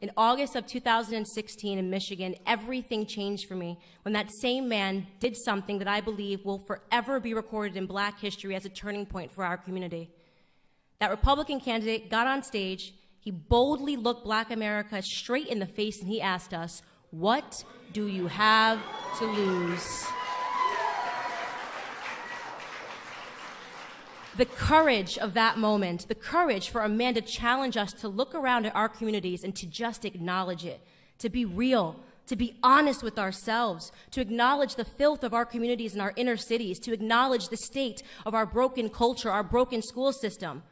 In August of 2016 in Michigan, everything changed for me when that same man did something that I believe will forever be recorded in Black history as a turning point for our community. That Republican candidate got on stage, he boldly looked Black America straight in the face, and he asked us, "What do you have to lose?" The courage of that moment, the courage for a man to challenge us to look around at our communities and to just acknowledge it, to be real, to be honest with ourselves, to acknowledge the filth of our communities and our inner cities, to acknowledge the state of our broken culture, our broken school system.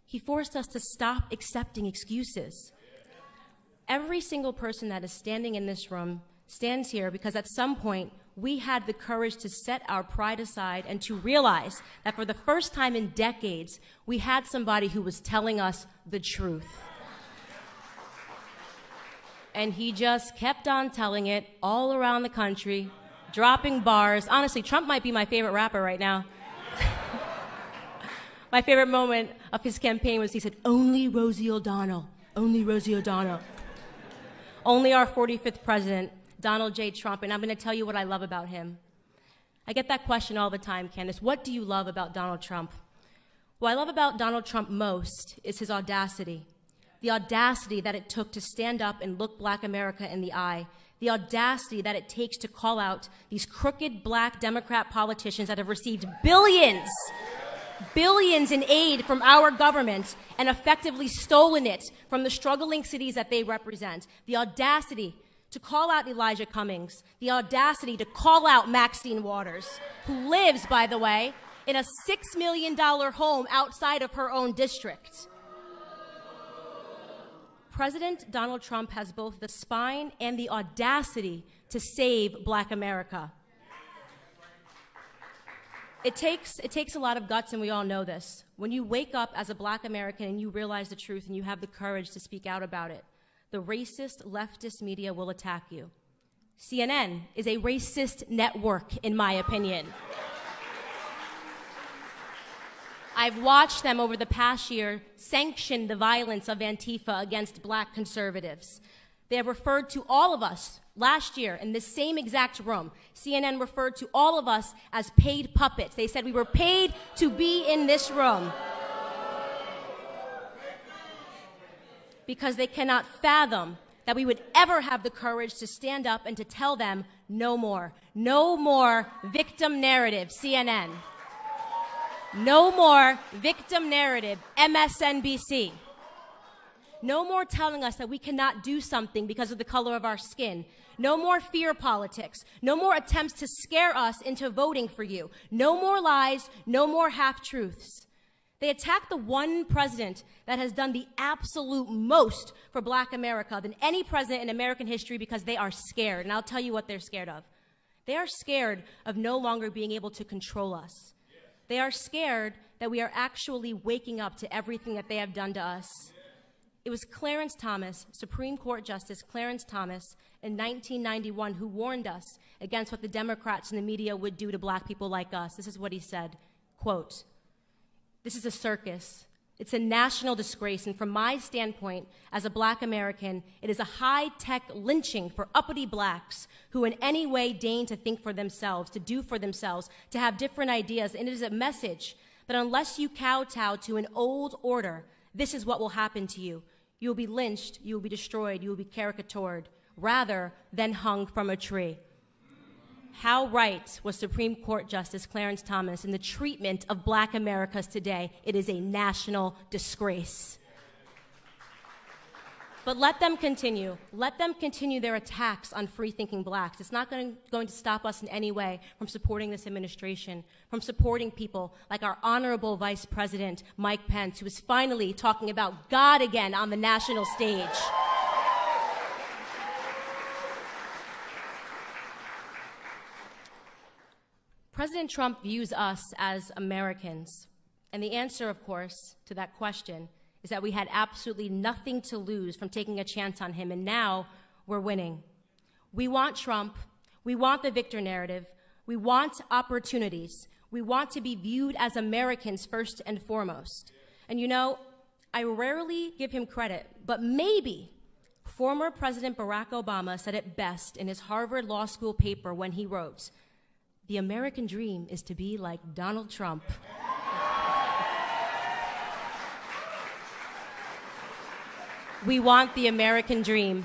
He forced us to stop accepting excuses. Every single person that is standing in this room stands here because at some point we had the courage to set our pride aside and to realize that for the first time in decades, we had somebody who was telling us the truth. And he just kept on telling it all around the country, dropping bars. Honestly, Trump might be my favorite rapper right now. My favorite moment of his campaign was he said, "Only Rosie O'Donnell, only Rosie O'Donnell." Only our 45th president, Donald J. Trump, and I'm going to tell you what I love about him. I get that question all the time, Candace. What do you love about Donald Trump? What I love about Donald Trump most is his audacity. The audacity that it took to stand up and look Black America in the eye. The audacity that it takes to call out these crooked Black Democrat politicians that have received billions in aid from our government and effectively stolen it from the struggling cities that they represent. The audacity to call out Elijah Cummings, the audacity to call out Maxine Waters, who lives, by the way, in a $6 million home outside of her own district. President Donald Trump has both the spine and the audacity to save Black America. It takes a lot of guts, and we all know this. When you wake up as a Black American and you realize the truth and you have the courage to speak out about it, the racist leftist media will attack you. CNN is a racist network, in my opinion. I've watched them over the past year sanction the violence of Antifa against Black conservatives. They have referred to all of us last year in this same exact room. CNN referred to all of us as paid puppets. They said we were paid to be in this room because they cannot fathom that we would ever have the courage to stand up and to tell them no more. No more victim narrative, CNN. No more victim narrative, MSNBC. No more telling us that we cannot do something because of the color of our skin. No more fear politics. No more attempts to scare us into voting for you. No more lies. No more half-truths. They attack the one president that has done the absolute most for Black America than any president in American history because they are scared. And I'll tell you what they're scared of. They are scared of no longer being able to control us. They are scared that we are actually waking up to everything that they have done to us. It was Clarence Thomas, Supreme Court Justice Clarence Thomas, in 1991 who warned us against what the Democrats and the media would do to Black people like us. This is what he said, quote, "This is a circus. It's a national disgrace, and from my standpoint as a Black American, it is a high-tech lynching for uppity Blacks who in any way deign to think for themselves, to do for themselves, to have different ideas, and it is a message that unless you kowtow to an old order, this is what will happen to you. You will be lynched, you will be destroyed, you will be caricatured, rather than hung from a tree." How right was Supreme Court Justice Clarence Thomas in the treatment of Black Americans today? It is a national disgrace. But let them continue. Let them continue their attacks on free-thinking Blacks. It's not going to stop us in any way from supporting this administration, from supporting people like our honorable Vice President, Mike Pence, who is finally talking about God again on the national stage. President Trump views us as Americans. And the answer, of course, to that question is that we had absolutely nothing to lose from taking a chance on him, and now we're winning. We want Trump. We want the victor narrative. We want opportunities. We want to be viewed as Americans first and foremost. And you know, I rarely give him credit, but maybe Former President Barack Obama said it best in his Harvard Law School paper when he wrote, "The American dream is to be like Donald Trump." We want the American dream.